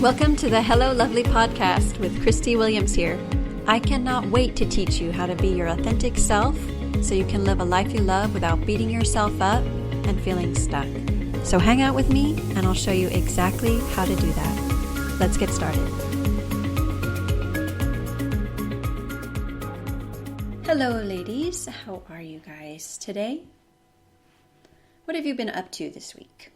Welcome to the Hello Lovely podcast with Christie Williams here. I cannot wait to teach you how to be your authentic self so you can live a life you love without beating yourself up and feeling stuck. So hang out with me and I'll show you exactly how to do that. Let's get started. Hello ladies, how are you guys today? What have you been up to this week?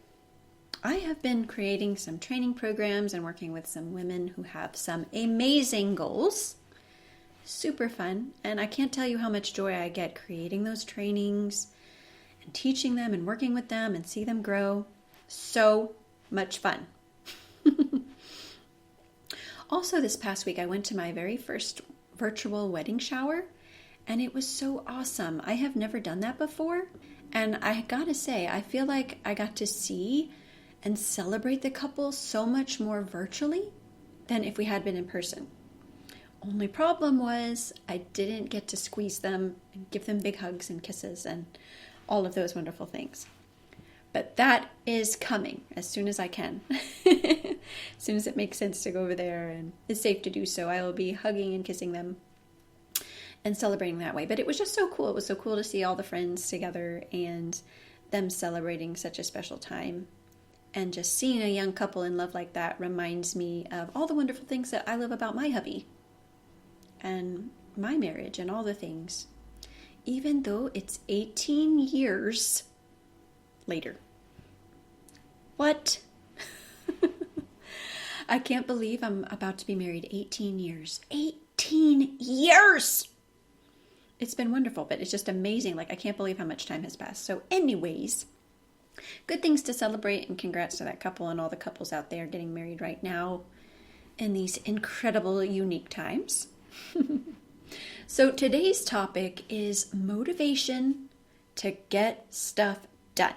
I have been creating some training programs and working with some women who have some amazing goals. Super fun. And I can't tell you how much joy I get creating those trainings and teaching them and working with them and see them grow. So much fun. Also, this past week, I went to my very first virtual wedding shower and it was so awesome. I have never done that before. And I gotta say, I feel like I got to see and celebrate the couple so much more virtually than if we had been in person. Only problem was I didn't get to squeeze them and give them big hugs and kisses and all of those wonderful things. But that is coming as soon as I can. As soon as it makes sense to go over there and it's safe to do so, I will be hugging and kissing them and celebrating that way. But it was just so cool. It was so cool to see all the friends together and them celebrating such a special time. And just seeing a young couple in love like that reminds me of all the wonderful things that I love about my hubby and my marriage and all the things, even though it's 18 years later. What? I can't believe I'm about to be married 18 years. 18 years! It's been wonderful, but it's just amazing. Like, I can't believe how much time has passed. So anyways, good things to celebrate, and congrats to that couple and all the couples out there getting married right now in these incredible, unique times. So today's topic is motivation to get stuff done.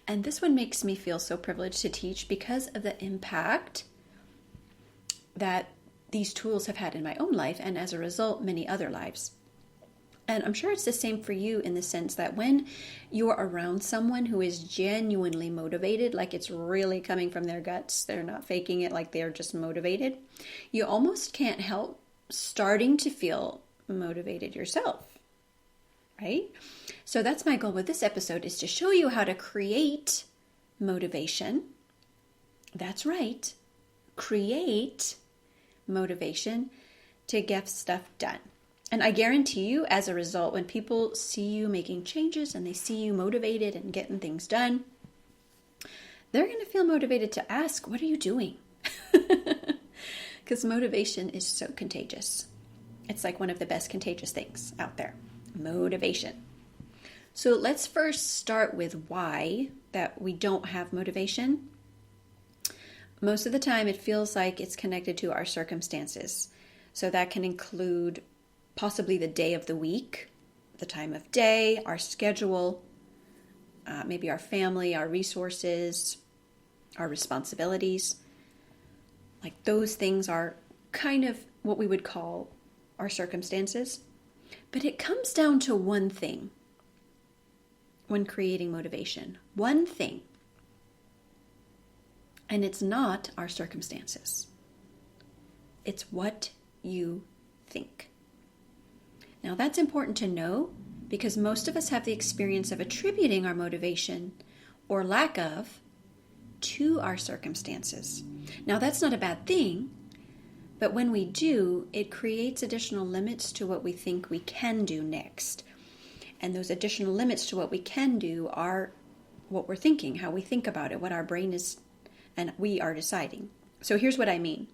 And this one makes me feel so privileged to teach because of the impact that these tools have had in my own life and as a result, many other lives. And I'm sure it's the same for you in the sense that when you're around someone who is genuinely motivated, like it's really coming from their guts, they're not faking it, like they're just motivated, you almost can't help starting to feel motivated yourself, right? So that's my goal with this episode, is to show you how to create motivation. That's right. Create motivation to get stuff done. And I guarantee you, as a result, when people see you making changes and they see you motivated and getting things done, they're going to feel motivated to ask, what are you doing? Because motivation is so contagious. It's like one of the best contagious things out there. Motivation. So let's first start with why that we don't have motivation. Most of the time, it feels like it's connected to our circumstances. So that can include possibly the day of the week, the time of day, our schedule, maybe our family, our resources, our responsibilities. Like those things are kind of what we would call our circumstances. But it comes down to one thing when creating motivation. One thing. And it's not our circumstances. It's what you think. Now that's important to know because most of us have the experience of attributing our motivation or lack of to our circumstances. Now that's not a bad thing, but when we do, it creates additional limits to what we think we can do next. And those additional limits to what we can do are what we're thinking, how we think about it, what our brain is, and we are deciding. So here's what I mean.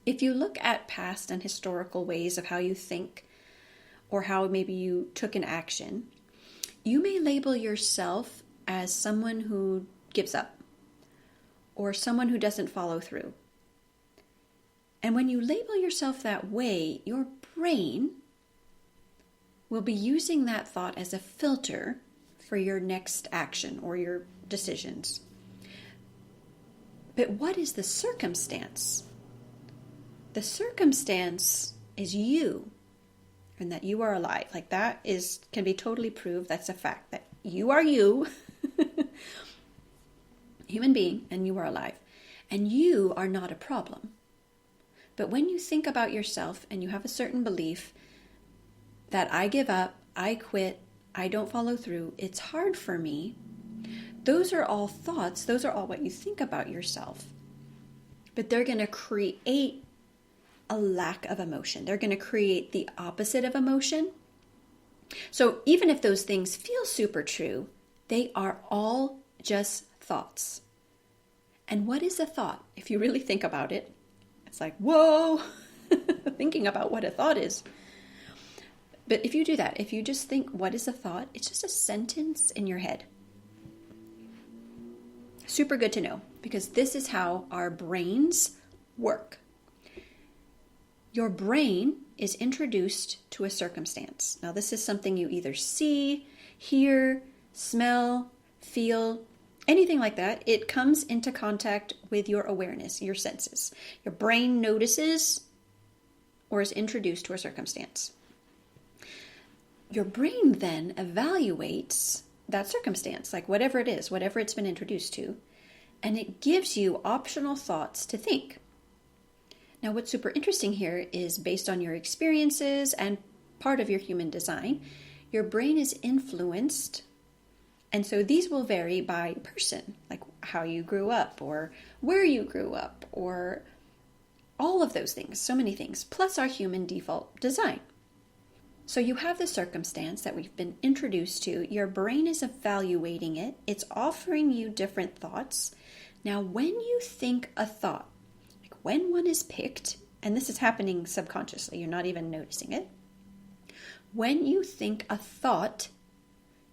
If you look at past and historical ways of how you think, or how maybe you took an action, you may label yourself as someone who gives up or someone who doesn't follow through. And when you label yourself that way, your brain will be using that thought as a filter for your next action or your decisions. But what is the circumstance? The circumstance is you. And that you are alive. Like that can be totally proved. That's a fact that you are you, human being, and you are alive. and you are not a problem. But when you think about yourself and you have a certain belief that I give up, I quit, I don't follow through, it's hard for me, those are all thoughts, those are all what you think about yourself. But they're going to create a lack of emotion. They're going to create the opposite of emotion. So even if those things feel super true, they are all just thoughts. And what is a thought? If you really think about it, it's like, whoa, thinking about what a thought is. But if you do that, if you just think, what is a thought? It's just a sentence in your head. Super good to know, because this is how our brains work. Your brain is introduced to a circumstance. Now, this is something you either see, hear, smell, feel, anything like that. It comes into contact with your awareness, your senses. Your brain notices or is introduced to a circumstance. Your brain then evaluates that circumstance, like whatever it is, whatever it's been introduced to, and it gives you optional thoughts to think. Now, what's super interesting here is based on your experiences and part of your human design, your brain is influenced. And so these will vary by person, like how you grew up or where you grew up or all of those things, so many things, plus our human default design. So you have the circumstance that we've been introduced to. Your brain is evaluating it. It's offering you different thoughts. Now, when you think a thought, when one is picked, and this is happening subconsciously, you're not even noticing it. When you think a thought,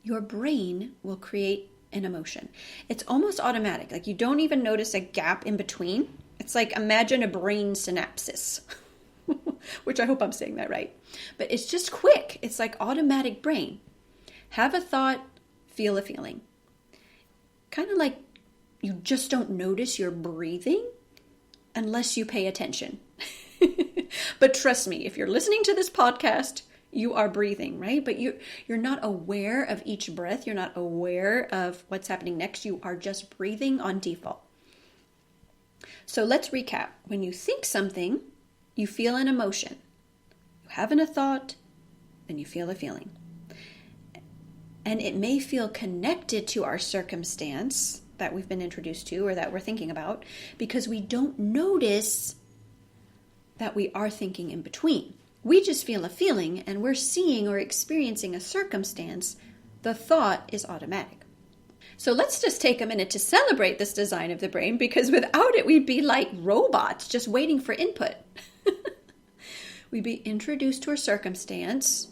your brain will create an emotion. It's almost automatic. Like you don't even notice a gap in between. It's like imagine a brain synapses, which I hope I'm saying that right. But it's just quick. It's like automatic brain. Have a thought, feel a feeling. Kind of like you just don't notice you're breathing unless you pay attention. But trust me, if you're listening to this podcast, you are breathing, right? But you're not aware of each breath. You're not aware of what's happening next. You are just breathing on default. So let's recap. When you think something, you feel an emotion. You have a thought, then you feel a feeling. And it may feel connected to our circumstance that we've been introduced to or that we're thinking about because we don't notice that we are thinking in between. We just feel a feeling and we're seeing or experiencing a circumstance. The thought is automatic. So let's just take a minute to celebrate this design of the brain because without it, we'd be like robots just waiting for input. We'd be introduced to a circumstance,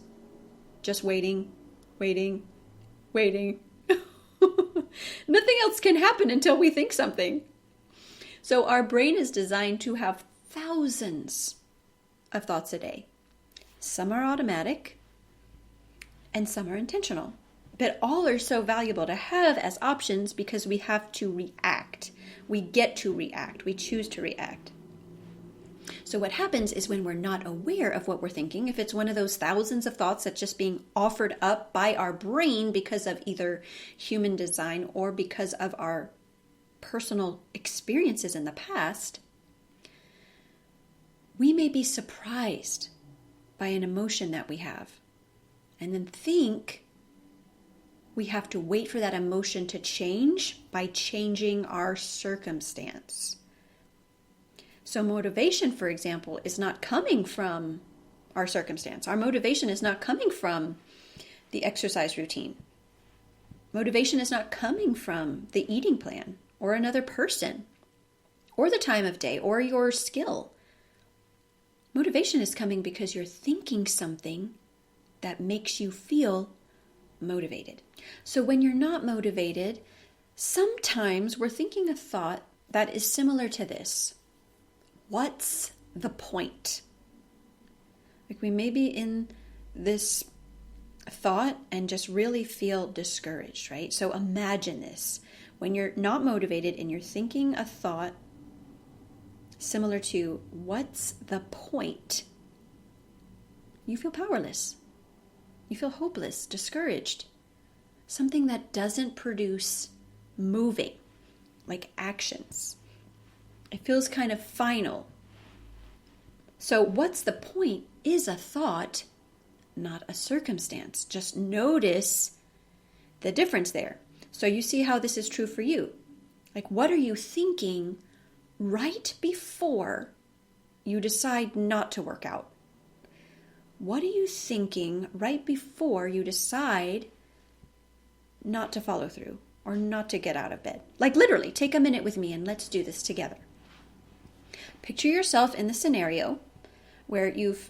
just waiting. Nothing else can happen until we think something. So our brain is designed to have thousands of thoughts a day. Some are automatic and some are intentional. But all are so valuable to have as options because we have to react. We get to react. We choose to react. So what happens is when we're not aware of what we're thinking, if it's one of those thousands of thoughts that's just being offered up by our brain because of either human design or because of our personal experiences in the past, we may be surprised by an emotion that we have and then think we have to wait for that emotion to change by changing our circumstance. So motivation, for example, is not coming from our circumstance. Our motivation is not coming from the exercise routine. Motivation is not coming from the eating plan or another person or the time of day or your skill. Motivation is coming because you're thinking something that makes you feel motivated. So when you're not motivated, sometimes we're thinking a thought that is similar to this. What's the point? Like we may be in this thought and just really feel discouraged, right? So imagine this. When you're not motivated and you're thinking a thought similar to what's the point? You feel powerless. You feel hopeless, discouraged. Something that doesn't produce moving, like actions. It feels kind of final. So what's the point is a thought, not a circumstance. Just notice the difference there. So you see how this is true for you. Like, what are you thinking right before you decide not to work out? What are you thinking right before you decide not to follow through or not to get out of bed? Like, literally, take a minute with me and let's do this together. Picture yourself in the scenario where you've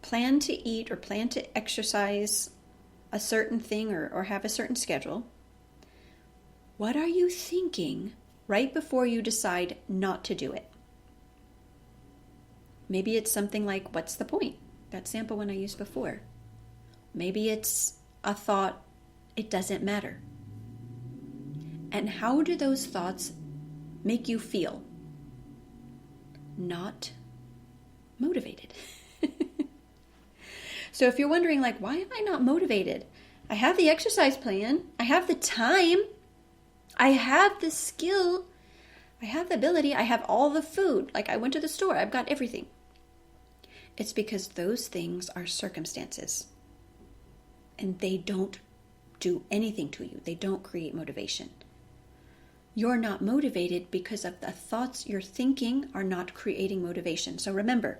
planned to eat or planned to exercise a certain thing or have a certain schedule. What are you thinking right before you decide not to do it? Maybe it's something like, what's the point? That sample one I used before. Maybe it's a thought, it doesn't matter. And how do those thoughts make you feel? Not motivated. So if you're wondering, like, why am I not motivated? I have the exercise plan. I have the time. I have the skill. I have the ability. I have all the food. Like, I went to the store. I've got everything. It's because those things are circumstances. And they don't do anything to you. They don't create motivation. You're not motivated because of the thoughts you're thinking are not creating motivation. So remember,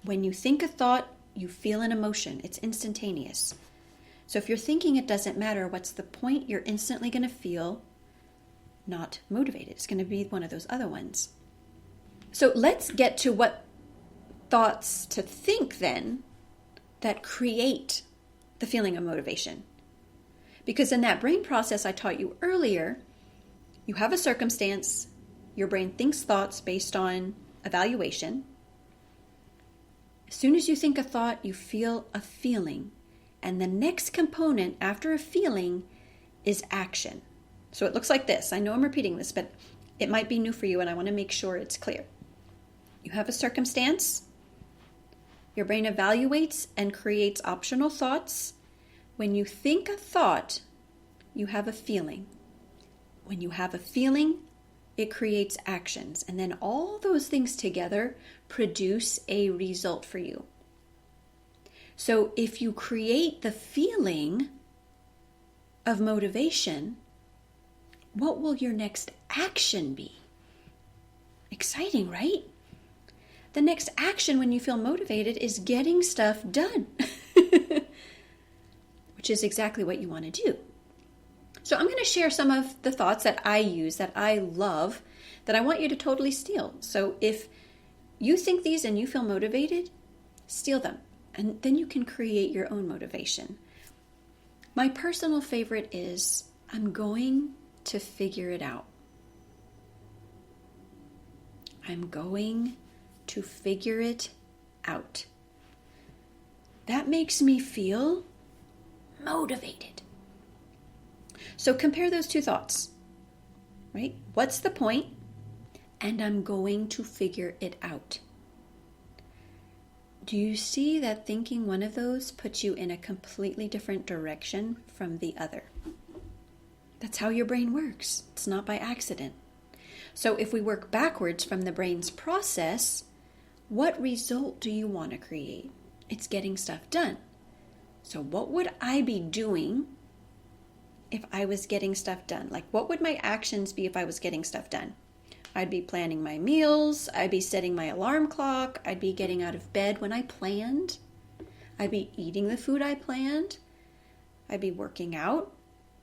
when you think a thought, you feel an emotion. It's instantaneous. So if you're thinking it doesn't matter, what's the point? You're instantly going to feel not motivated. It's going to be one of those other ones. So let's get to what thoughts to think then that create the feeling of motivation. Because in that brain process I taught you earlier, you have a circumstance, your brain thinks thoughts based on evaluation. As soon as you think a thought, you feel a feeling. And the next component after a feeling is action. So it looks like this. I know I'm repeating this, but it might be new for you and I want to make sure it's clear. You have a circumstance. Your brain evaluates and creates optional thoughts. When you think a thought, you have a feeling. When you have a feeling, it creates actions. And then all those things together produce a result for you. So if you create the feeling of motivation, what will your next action be? Exciting, right? The next action when you feel motivated is getting stuff done, which is exactly what you want to do. So I'm going to share some of the thoughts that I use, that I love, that I want you to totally steal. So if you think these and you feel motivated, steal them. And then you can create your own motivation. My personal favorite is, I'm going to figure it out. I'm going to figure it out. That makes me feel motivated. So compare those two thoughts, right? What's the point? And I'm going to figure it out. Do you see that thinking one of those puts you in a completely different direction from the other? That's how your brain works. It's not by accident. So if we work backwards from the brain's process, what result do you want to create? It's getting stuff done. So what would I be doing if I was getting stuff done? Like, what would my actions be if I was getting stuff done? I'd be planning my meals. I'd be setting my alarm clock. I'd be getting out of bed when I planned. I'd be eating the food I planned. I'd be working out,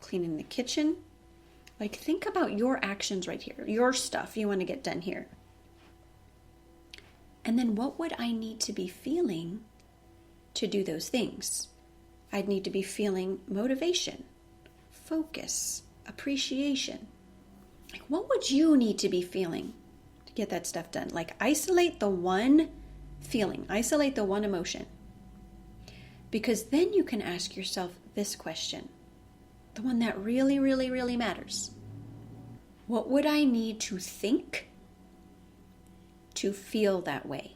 cleaning the kitchen. Like, think about your actions right here, your stuff you want to get done here. And then what would I need to be feeling to do those things? I'd need to be feeling motivation, focus, appreciation. Like, what would you need to be feeling to get that stuff done? Like, isolate the one feeling, isolate the one emotion. Because then you can ask yourself this question, the one that really, really, really matters. What would I need to think to feel that way?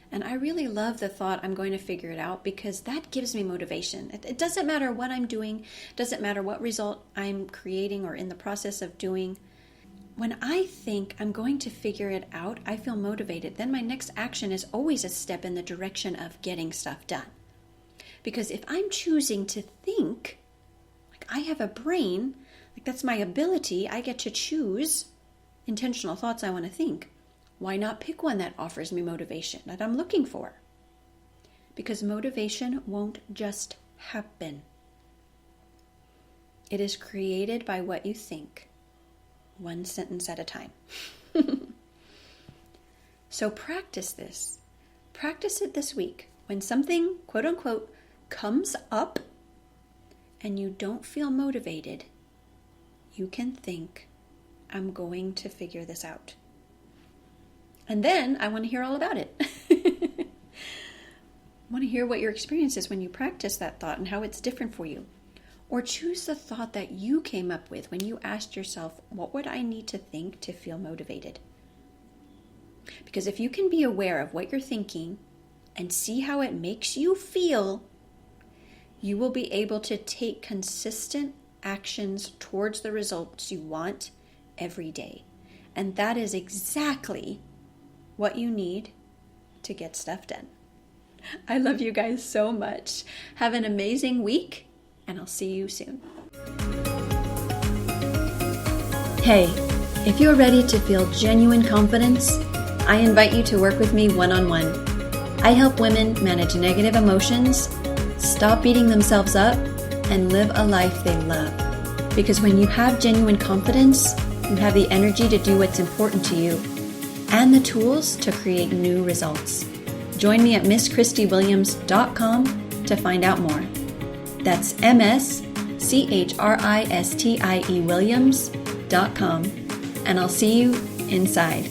And I really love the thought, I'm going to figure it out, because that gives me motivation. It doesn't matter what I'm doing, doesn't matter what result I'm creating or in the process of doing. when I think I'm going to figure it out, I feel motivated. Then my next action is always a step in the direction of getting stuff done. Because if I'm choosing to think, like I have a brain, like that's my ability, I get to choose intentional thoughts I want to think. Why not pick one that offers me motivation that I'm looking for? Because motivation won't just happen. It is created by what you think, one sentence at a time. So practice this. Practice it this week. When something, quote unquote, comes up and you don't feel motivated, you can think, I'm going to figure this out. And then I want to hear all about it. I want to hear what your experience is when you practice that thought and how it's different for you. Or choose the thought that you came up with when you asked yourself, what would I need to think to feel motivated? Because if you can be aware of what you're thinking and see how it makes you feel, you will be able to take consistent actions towards the results you want every day. And that is exactly what you need to get stuff done. I love you guys so much. Have an amazing week, and I'll see you soon. Hey, if you're ready to feel genuine confidence, I invite you to work with me one-on-one. I help women manage negative emotions, stop beating themselves up, and live a life they love. Because when you have genuine confidence, you have the energy to do what's important to you and the tools to create new results. Join me at MissChristieWilliams.com to find out more. That's MSCHRISTIE Williams.com, and I'll see you inside.